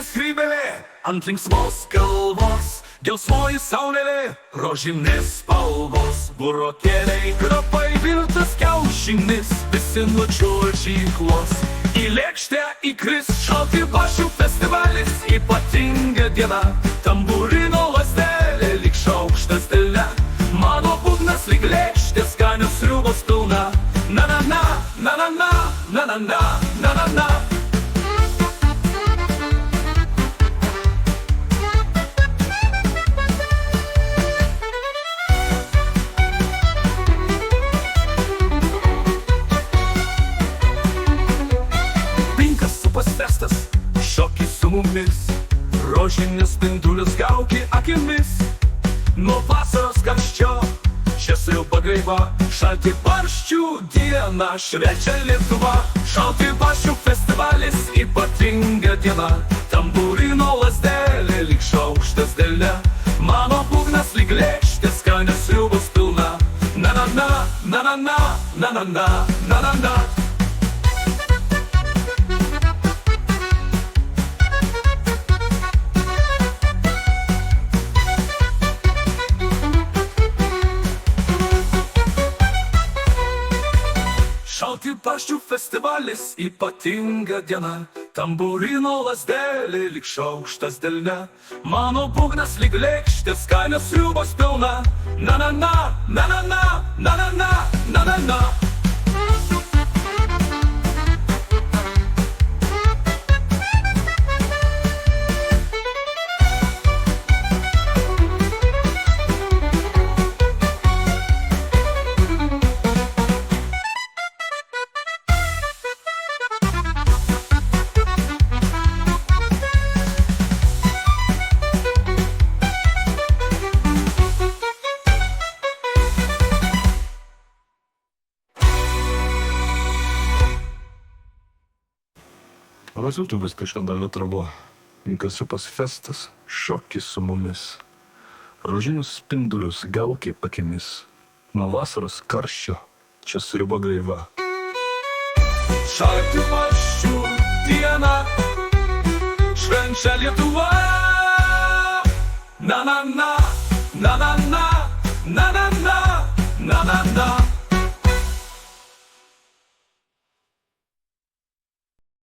skrybėlė ant linksmos kalvos, gelsvoji saulėlė, rožinės spalvos, burokėliai, grapai, virtas kiaušinis, visi nuo čiuožyklos. Į lėkštę įkris Šaltibarščių festivalis, ypatinga diena, tamburino lazdelė lyg šaukštas delne, mano būgnas lyg lėkštė, skanios sriubos pilna. Na na na, na na na, na na na, na na na. Festas, šokis su mumis, rožinis spindulis gauki akimis. Nuo vasaros karščio, čia silpa gaiva, Šaltibarščių diena švenčia Lietuva. Šaltibarščių festivalis, ypatinga diena, tamburino lazdelė lyg šaukštas delne, mano būgnas lyg lėkštė, skanios sriubos pilna. Na na na, na na na, na na na, na na na. Šaltibarščių festivalis, ypatinga diena, tamburino lazdelė lyg šaukštas delne, mano būgnas lyg lėkštė, skanios sriubos pilna. Na na na, na na na, na na na, na na na. Разютубės kažkada atravo, Inkasupas festas, šokis su mumis, rožinius spindulius gauki akimis, nuo vasaros karščio, čia sriuba gaiva. Šaltibarščių diena švenčia Lietuva. Na na na, na na na, na na na.